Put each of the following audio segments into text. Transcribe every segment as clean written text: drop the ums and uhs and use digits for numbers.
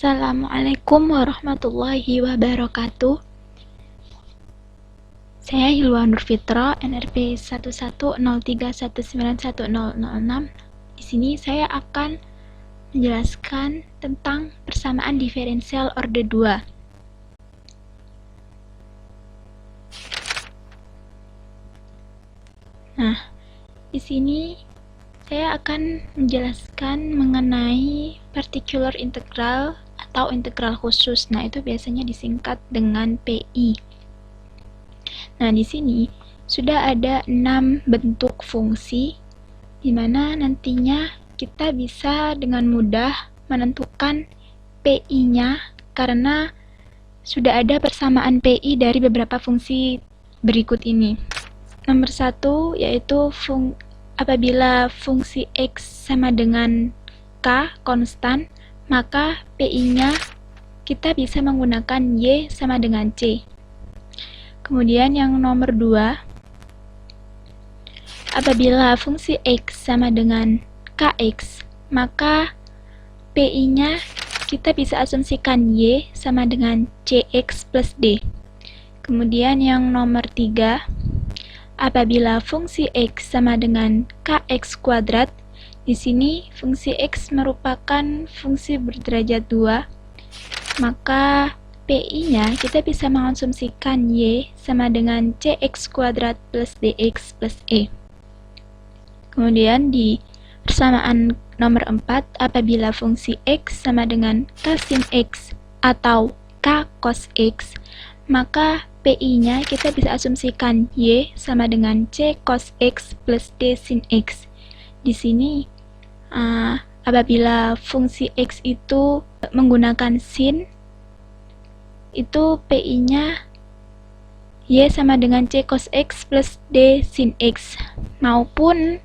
Assalamualaikum warahmatullahi wabarakatuh. Saya Hilwa Nur Fitra, NRP 1103191006. Di sini saya akan menjelaskan tentang persamaan diferensial orde 2. Nah, di sini saya akan menjelaskan mengenai particular integral atau integral khusus. Nah, itu biasanya disingkat dengan PI. Nah, di sini sudah ada 6 bentuk fungsi di mana nantinya kita bisa dengan mudah menentukan PI-nya karena sudah ada persamaan PI dari beberapa fungsi berikut ini. Nomor 1 yaitu apabila fungsi X sama dengan K konstan, maka PI-nya kita bisa menggunakan Y sama dengan C. Kemudian yang nomor 2, apabila fungsi X sama dengan Kx, maka PI-nya kita bisa asumsikan Y sama dengan Cx plus D. Kemudian yang nomor 3, apabila fungsi X sama dengan Kx kuadrat, di sini fungsi X merupakan fungsi berderajat 2, maka PI-nya kita bisa mengasumsikan Y sama dengan Cx kuadrat plus Dx plus E. Kemudian di persamaan nomor 4, apabila fungsi X sama dengan K sin X atau K cos X, maka PI-nya kita bisa asumsikan Y sama dengan C cos X plus D sin X. Di sini apabila fungsi X itu menggunakan sin, itu PI-nya Y sama dengan C cos X plus D sin X. Maupun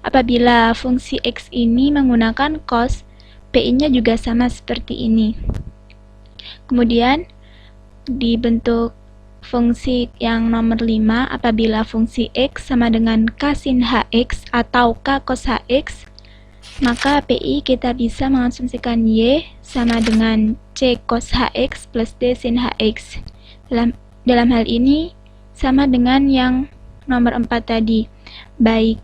apabila fungsi X ini menggunakan cos, PI-nya juga sama seperti ini. Kemudian di bentuk fungsi yang nomor 5, apabila fungsi X sama dengan K sin Hx atau K cos Hx, maka PI kita bisa mengasumsikan Y sama dengan C cos Hx plus D sin Hx. Dalam hal ini sama dengan yang nomor 4 tadi, baik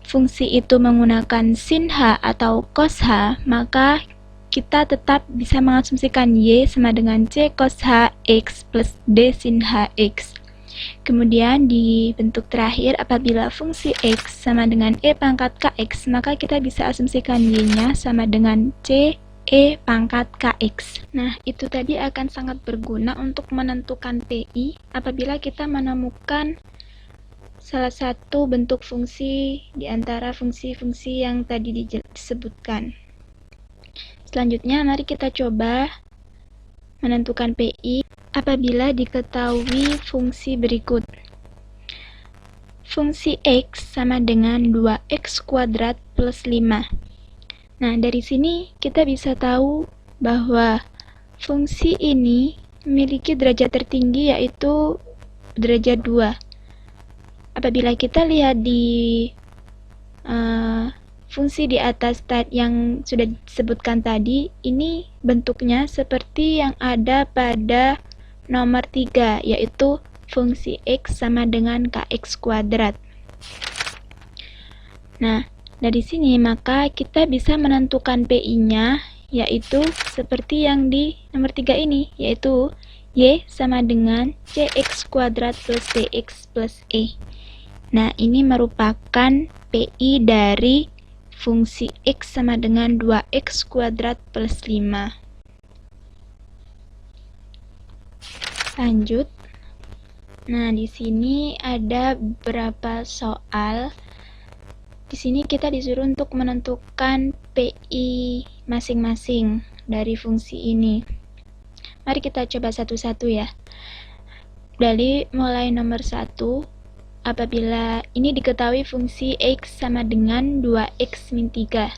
fungsi itu menggunakan sin H atau cos H, maka kita tetap bisa mengasumsikan Y sama dengan C cos Hx plus D sin Hx. Kemudian di bentuk terakhir, apabila fungsi X sama dengan E pangkat Kx, maka kita bisa asumsikan Y-nya sama dengan C E pangkat Kx. Nah, itu tadi akan sangat berguna untuk menentukan PI apabila kita menemukan salah satu bentuk fungsi di antara fungsi-fungsi yang tadi disebutkan. Selanjutnya, mari kita coba menentukan PI apabila diketahui fungsi berikut. Fungsi X sama dengan 2X kuadrat plus 5. Nah, dari sini kita bisa tahu bahwa fungsi ini memiliki derajat tertinggi yaitu derajat 2. Apabila kita lihat di fungsi di atas yang sudah disebutkan tadi, ini bentuknya seperti yang ada pada nomor 3, yaitu fungsi X sama dengan Kx kuadrat. Nah, dari sini maka kita bisa menentukan PI-nya, yaitu seperti yang di nomor 3 ini, yaitu Y sama dengan Cx kuadrat plus Dx plus E. Nah, ini merupakan PI dari fungsi X sama dengan 2X kuadrat plus 5. Lanjut. Nah, di sini ada beberapa soal. Di sini kita disuruh untuk menentukan PI masing-masing dari fungsi ini. Mari kita coba satu-satu ya. Dari mulai nomor 1, apabila ini diketahui fungsi X sama dengan 2X min 3.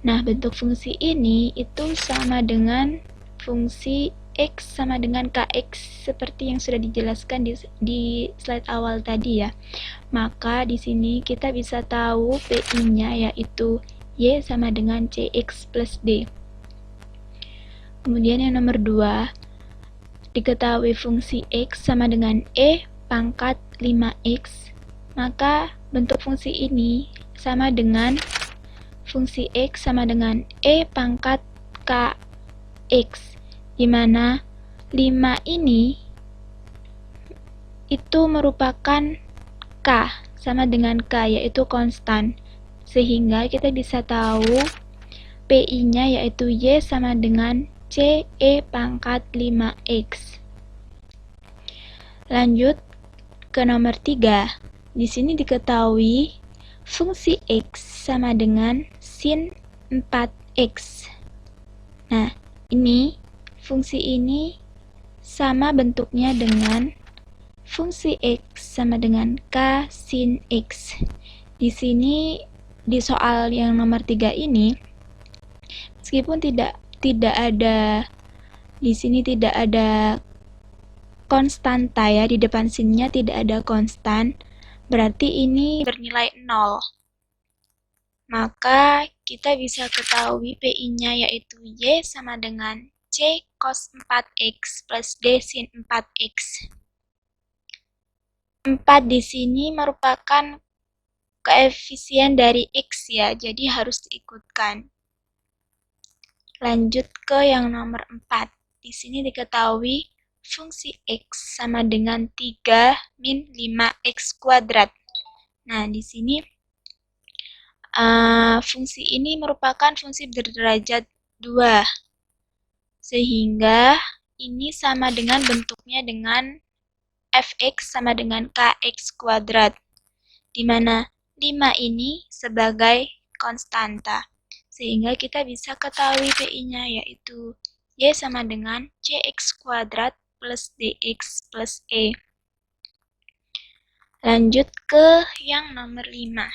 Nah, bentuk fungsi ini itu sama dengan fungsi X sama dengan Kx seperti yang sudah dijelaskan di slide awal tadi ya. Maka di sini kita bisa tahu PI-nya yaitu Y sama dengan Cx plus D. Kemudian yang nomor 2, diketahui fungsi X sama dengan E pangkat 5X, maka bentuk fungsi ini sama dengan fungsi X sama dengan E pangkat KX, di mana 5 ini itu merupakan K sama dengan K, yaitu konstan. Sehingga kita bisa tahu PI-nya yaitu Y sama dengan CE pangkat 5X. Lanjut ke nomor 3. Di sini diketahui fungsi X sama dengan sin 4X. Nah, ini fungsi ini sama bentuknya dengan fungsi X sama dengan K sin X. Di sini di soal yang nomor 3 ini, meskipun tidak ada di sini tidak ada konstanta ya, di depan sinnya tidak ada konstan, berarti ini bernilai 0. Maka kita bisa ketahui PI-nya yaitu Y sama dengan C cos 4X plus D sin 4X. 4 di sini merupakan koefisien dari X ya, jadi harus diikutkan. Lanjut ke yang nomor 4. Di sini diketahui fungsi X sama dengan 3 min 5X kuadrat. Nah, di sini fungsi ini merupakan fungsi berderajat 2. Sehingga ini sama dengan bentuknya dengan fx sama dengan kx kuadrat, di mana 5 ini sebagai konstanta. Sehingga kita bisa ketahui PI-nya yaitu Y sama dengan CX kuadrat plus DX plus E. Lanjut ke yang nomor 5.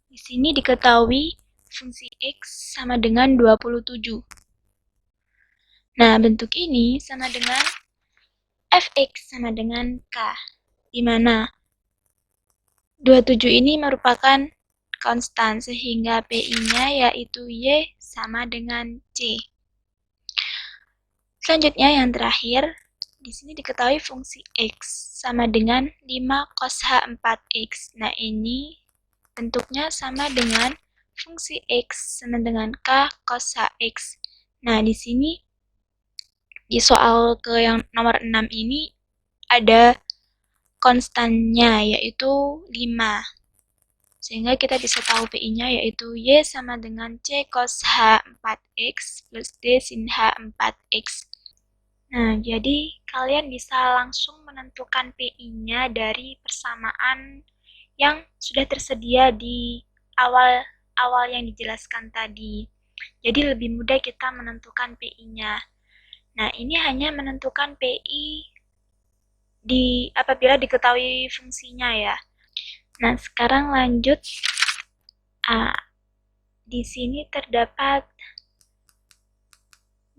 Di sini diketahui fungsi X sama dengan 27. Nah, bentuk ini sama dengan fx sama dengan K, di mana 27 ini merupakan konstan, sehingga PI-nya yaitu Y sama dengan C. Selanjutnya yang terakhir, di sini diketahui fungsi X sama dengan 5 cos H4X. Nah, ini bentuknya sama dengan fungsi X sama dengan K cos HX. Nah, di sini di soal ke yang nomor 6 ini ada konstannya yaitu 5. Sehingga kita bisa tahu PI-nya yaitu Y sama dengan C cos H4X plus D sin H4X. Nah, jadi kalian bisa langsung menentukan PI-nya dari persamaan yang sudah tersedia di awal yang dijelaskan tadi. Jadi lebih mudah kita menentukan PI-nya. Nah, ini hanya menentukan PI apabila diketahui fungsinya ya. Nah, sekarang lanjut. Di sini terdapat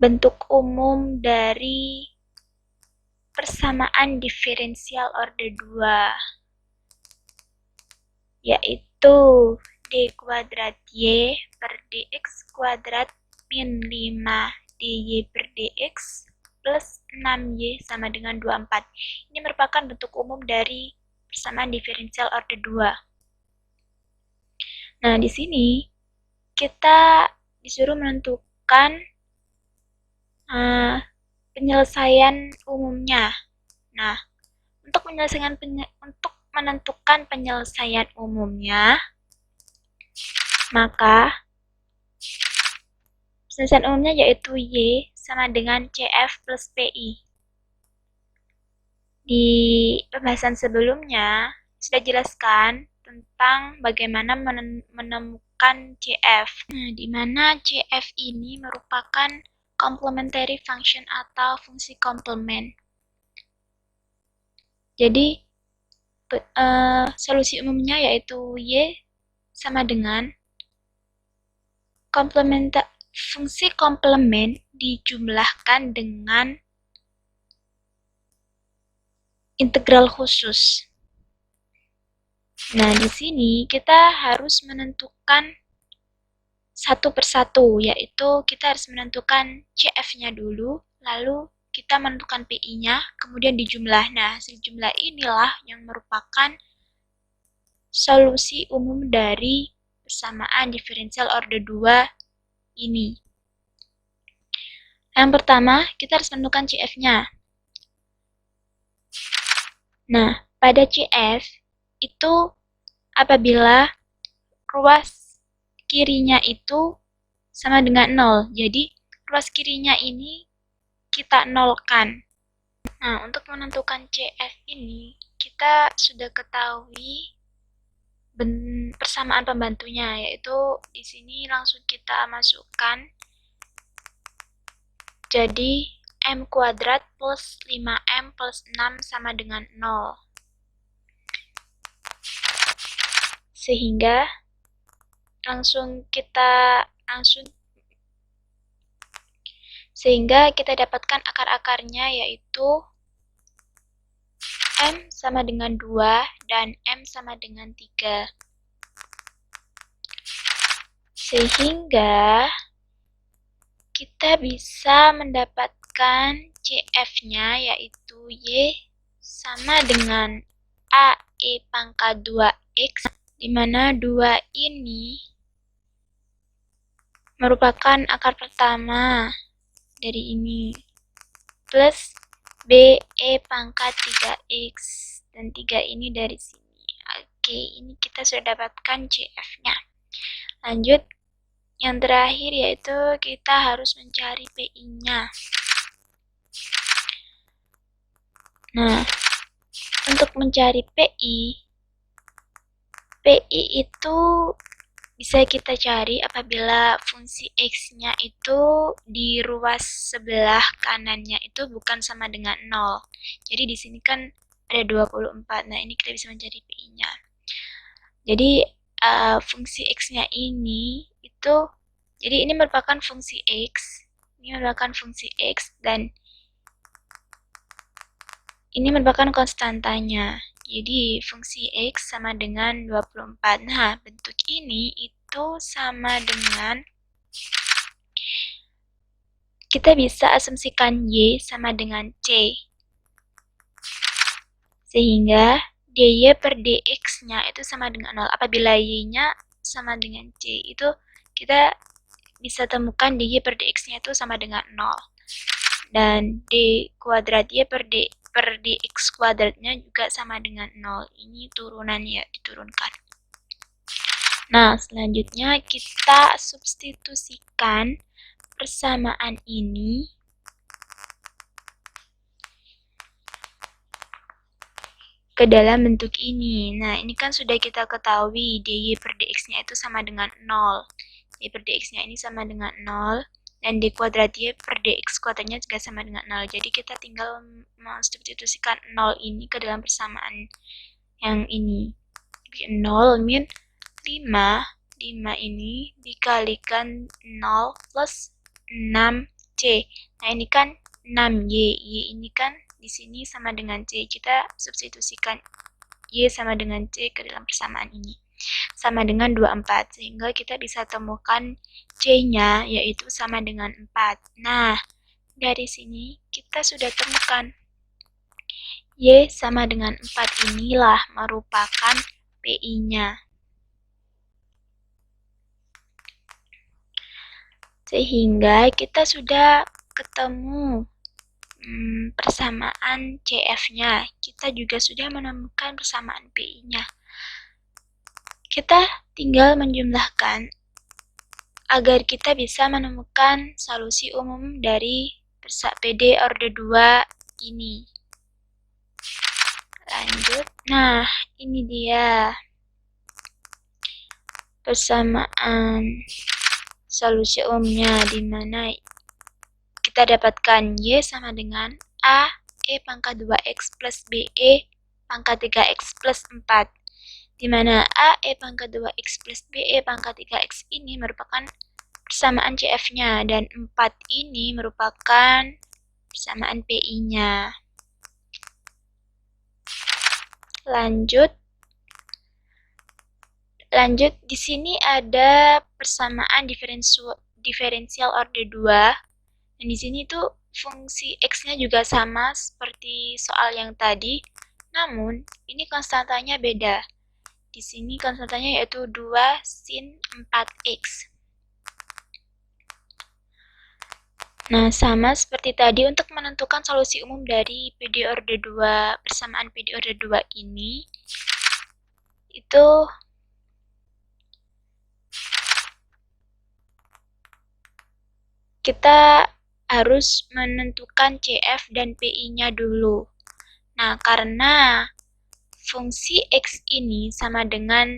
bentuk umum dari persamaan diferensial order 2, yaitu D kuadrat Y per DX kuadrat min 5 DY per DX plus 6Y sama dengan 24. Ini merupakan bentuk umum dari persamaan diferensial order 2. Nah, di sini kita disuruh menentukan penyelesaian umumnya. Nah, untuk menentukan penyelesaian umumnya, maka penyelesaian umumnya yaitu Y sama dengan CF plus PI. Di pembahasan sebelumnya sudah jelaskan tentang bagaimana menemukan CF. Nah, di mana CF ini merupakan complementary function atau fungsi komplement. Jadi solusi umumnya yaitu Y sama dengan fungsi komplement dijumlahkan dengan integral khusus. Nah, di sini kita harus menentukan satu persatu, yaitu kita harus menentukan CF-nya dulu, lalu kita menentukan PI-nya, kemudian dijumlah. Nah, hasil jumlah inilah yang merupakan solusi umum dari persamaan diferensial order 2 ini. Yang pertama, kita harus menentukan CF-nya. Nah, pada CF itu apabila ruas kirinya itu sama dengan 0. Jadi, ruas kirinya ini kita nolkan. Nah, untuk menentukan CF ini, kita sudah ketahui persamaan pembantunya, yaitu di sini langsung kita masukkan. Jadi, M kuadrat plus 5M plus 6 sama dengan 0. Sehingga kita dapatkan akar-akarnya, yaitu M sama dengan 2 dan M sama dengan 3. Sehingga kita bisa mendapatkan CF-nya, yaitu Y sama dengan AE pangkat 2X, di mana 2 ini merupakan akar pertama dari ini, plus BE pangkat 3X, dan 3 ini dari sini. Oke, ini kita sudah dapatkan CF-nya. Lanjut, yang terakhir yaitu kita harus mencari PI-nya. Nah, untuk mencari PI itu bisa kita cari apabila fungsi X-nya itu di ruas sebelah kanannya itu bukan sama dengan 0. Jadi di sini kan ada 24. Nah, ini kita bisa mencari PI-nya. Jadi fungsi X-nya ini itu, jadi ini merupakan fungsi X, dan ini merupakan konstantanya. Jadi fungsi X sama dengan 24. Nah, bentuk ini itu sama dengan, kita bisa asumsikan Y sama dengan C. Sehingga dy per dx-nya itu sama dengan 0. Apabila y-nya sama dengan c, itu kita bisa temukan dy per dx-nya itu sama dengan 0. Dan d kuadrat y per dx kuadratnya juga sama dengan 0. Ini turunannya, diturunkan. Nah, selanjutnya kita substitusikan persamaan ini ke dalam bentuk ini. Nah, ini kan sudah kita ketahui dy per dx-nya itu sama dengan 0. Y per dx-nya ini sama dengan 0. Dan d kuadrat y per dx kuadratnya juga sama dengan 0. Jadi kita tinggal mensubstitusikan 0 ini ke dalam persamaan yang ini. 0 min 5. 5 ini dikalikan 0 plus 6c. Nah, ini kan 6y. Y ini kan di sini sama dengan C. Kita substitusikan Y sama dengan C ke dalam persamaan ini. Sama dengan 24. Sehingga kita bisa temukan C-nya, yaitu sama dengan 4. Nah, dari sini kita sudah temukan Y sama dengan 4 inilah merupakan PI-nya. Sehingga kita sudah ketemu persamaan CF-nya. Kita juga sudah menemukan persamaan PI-nya. Kita tinggal menjumlahkan agar kita bisa menemukan solusi umum dari PD order 2 ini. Lanjut. Nah, ini dia persamaan solusi umumnya, di mana kita dapatkan Y sama dengan A E pangkat 2X plus BE pangkat 3X plus 4. Di mana A E pangkat 2X plus BE pangkat 3X ini merupakan persamaan CF-nya, dan 4 ini merupakan persamaan PI-nya. Lanjut. Lanjut, di sini ada persamaan diferensial order 2. Dan di sini tuh fungsi X-nya juga sama seperti soal yang tadi. Namun, ini konstantanya beda. Di sini konstantanya yaitu 2 sin 4X. Nah, sama seperti tadi untuk menentukan solusi umum dari PD order 2, persamaan PD order 2 ini, itu kita harus menentukan CF dan PI-nya dulu. Nah, karena fungsi X ini sama dengan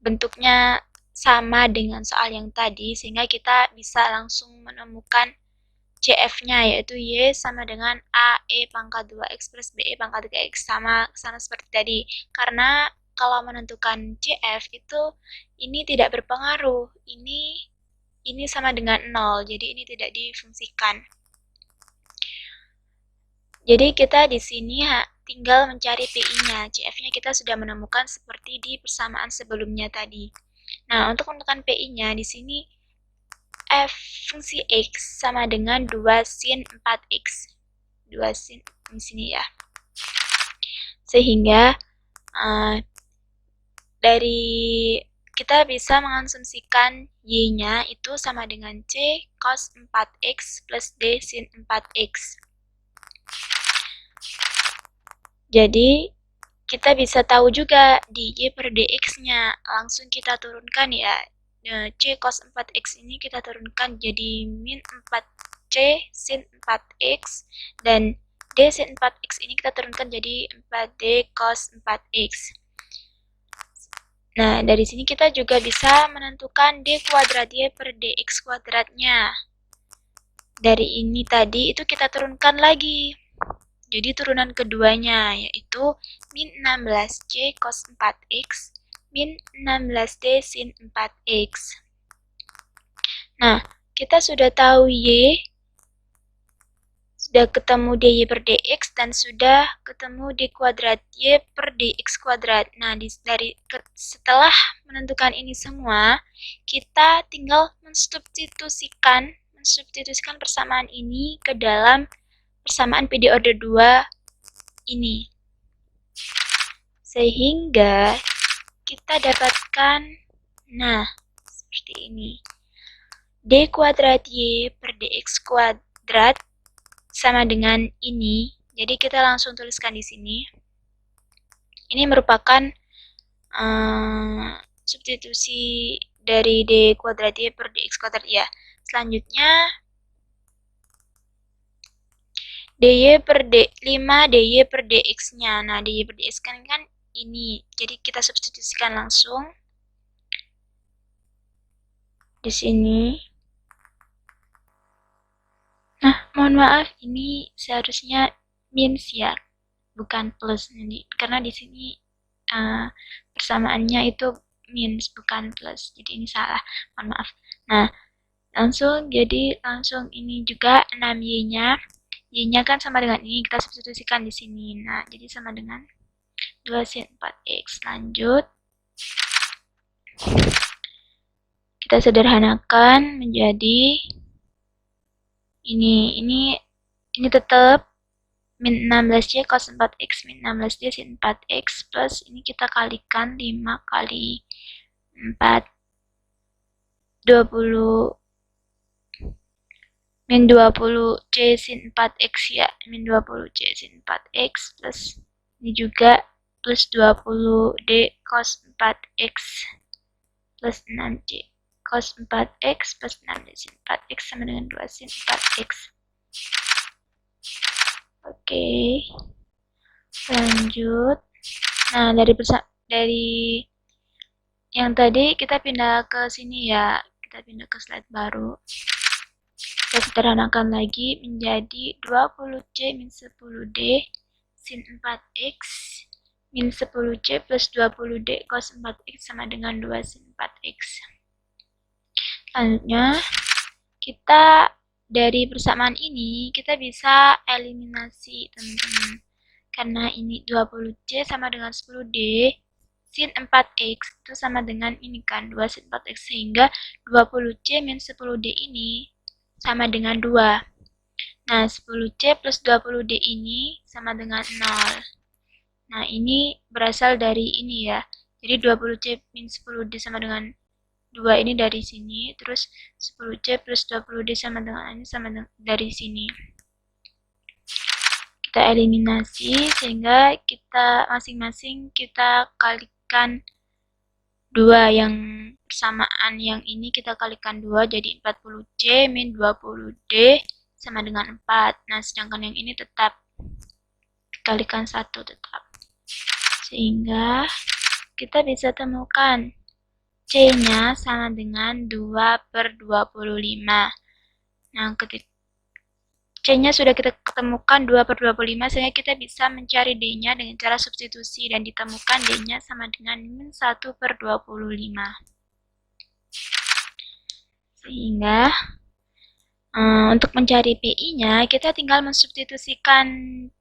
bentuknya sama dengan soal yang tadi, sehingga kita bisa langsung menemukan CF-nya, yaitu Y sama dengan AE pangkat 2X plus BE pangkat 3X, sama seperti tadi. Karena kalau menentukan CF itu ini tidak berpengaruh, ini sama dengan 0, jadi ini tidak difungsikan. Jadi kita di sini tinggal mencari PI-nya. CF-nya kita sudah menemukan seperti di persamaan sebelumnya tadi. Nah, untuk menentukan PI-nya di sini f fungsi X sama dengan 2 sin 4X. 2 sin di sini ya. Sehingga dari kita bisa mengasumsikan Y-nya itu sama dengan C cos 4X plus D sin 4X. Jadi, kita bisa tahu juga di Y per dx-nya. Langsung kita turunkan ya. C cos 4x ini kita turunkan jadi min 4C sin 4x. Dan D sin 4x ini kita turunkan jadi 4D cos 4x. Nah, dari sini kita juga bisa menentukan D kuadrat Y per dx kuadratnya. Dari ini tadi itu kita turunkan lagi. Jadi turunan keduanya yaitu min 16C cos 4X min 16D sin 4X. Nah, kita sudah tahu Y, sudah ketemu DY per DX, dan sudah ketemu D kuadrat Y per DX kuadrat. Nah, setelah menentukan ini semua, kita tinggal mensubstitusikan persamaan ini ke dalam persamaan PD order 2 ini. Sehingga kita dapatkan, nah, seperti ini. D kuadrat Y per DX kuadrat sama dengan ini. Jadi kita langsung tuliskan di sini. Ini merupakan substitusi dari D kuadrat Y per DX kuadrat ya. Selanjutnya, dy per 5 dy per dx-nya. Nah, dy per dx kan ini. Jadi kita substitusikan langsung di sini. Nah, mohon maaf, ini seharusnya minus ya, bukan plus. Karena di sini persamaannya itu minus bukan plus. Jadi ini salah. Mohon maaf. Nah, langsung ini juga 6y-nya. Y-nya kan sama dengan ini, kita substitusikan di sini. Nah, jadi sama dengan 2 sin 4x. Lanjut. Kita sederhanakan menjadi ini tetap min 16y cos 4x min 16d sin 4x plus ini kita kalikan 5 kali 4 20 min 20c sin 4x ya, min 20c sin 4x plus ini juga plus 20d cos 4x plus 6c cos 4x plus 6d sin 4x sama dengan 2 sin 4x. Oke. Lanjut. Nah, dari yang tadi kita pindah ke sini ya. Kita pindah ke slide baru. Kita sederhanakan lagi menjadi 20C min 10D sin 4X min 10C plus 20D cos 4X sama dengan 2 sin 4X. Selanjutnya, kita dari persamaan ini, kita bisa eliminasi, teman-teman. Karena ini 20C sama dengan 10D, sin 4x itu sama dengan ini kan, 2 sin 4x, sehingga 20C min 10D ini sama dengan 2. Nah, 10C plus 20D ini sama dengan 0. Nah, ini berasal dari ini ya. Jadi 20C min 10D sama dengan 2 ini dari sini, terus 10C plus 20D sama dengan ini dari sini. Kita eliminasi sehingga kita masing-masing kita kalikan 2, yang persamaan yang ini kita kalikan 2 jadi 40C min 20D sama dengan 4. Nah, sedangkan yang ini tetap dikalikan 1 tetap. Sehingga kita bisa temukan C-nya sama dengan 2/25. Nah, ketika C-nya sudah kita ketemukan 2/25, sehingga kita bisa mencari D-nya dengan cara substitusi, dan ditemukan D-nya sama dengan min 1/25. Sehingga untuk mencari PI-nya, kita tinggal mensubstitusikan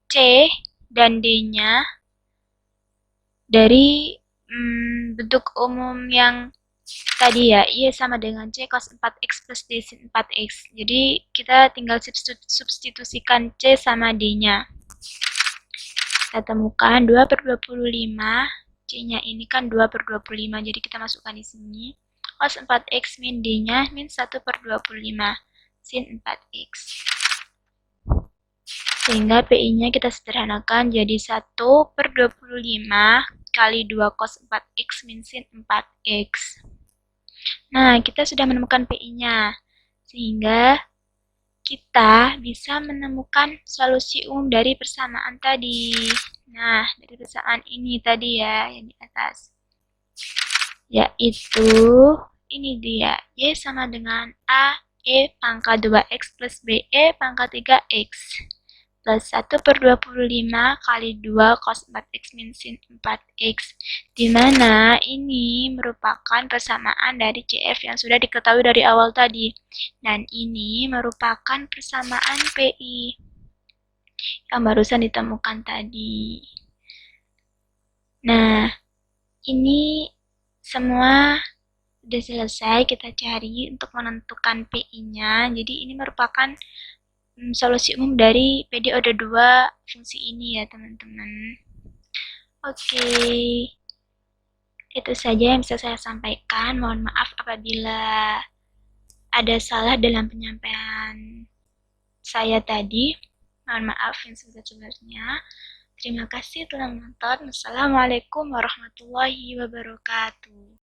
C dan D-nya dari bentuk umum yang tadi ya, Y sama dengan C cos 4x plus D sin 4x. Jadi kita tinggal substitusikan C sama D-nya. Kita temukan 2/25, C-nya ini kan 2/25, jadi kita masukkan di sini. Cos 4x min D-nya min 1/25 sin 4x. Sehingga PI-nya kita sederhanakan jadi 1/25 kali 2 cos 4x min sin 4x. Nah, kita sudah menemukan PI-nya, sehingga kita bisa menemukan solusi umum dari persamaan tadi. Nah, dari persamaan ini tadi ya, yang di atas. Yaitu, ini dia, Y sama dengan A, E pangkat 2X plus BE pangkat 3X. Plus 1/25 kali 2 cos 4x min sin 4x, di mana ini merupakan persamaan dari CF yang sudah diketahui dari awal tadi, dan ini merupakan persamaan PI yang barusan ditemukan tadi. Nah, ini semua sudah selesai kita cari untuk menentukan PI-nya. Jadi ini merupakan solusi umum dari periode 2 fungsi ini ya teman-teman. Oke, itu saja yang bisa saya sampaikan. Mohon maaf apabila ada salah dalam penyampaian saya tadi. Mohon maaf yang sebesar-besarnya. Terima kasih telah menonton. Wassalamualaikum warahmatullahi wabarakatuh.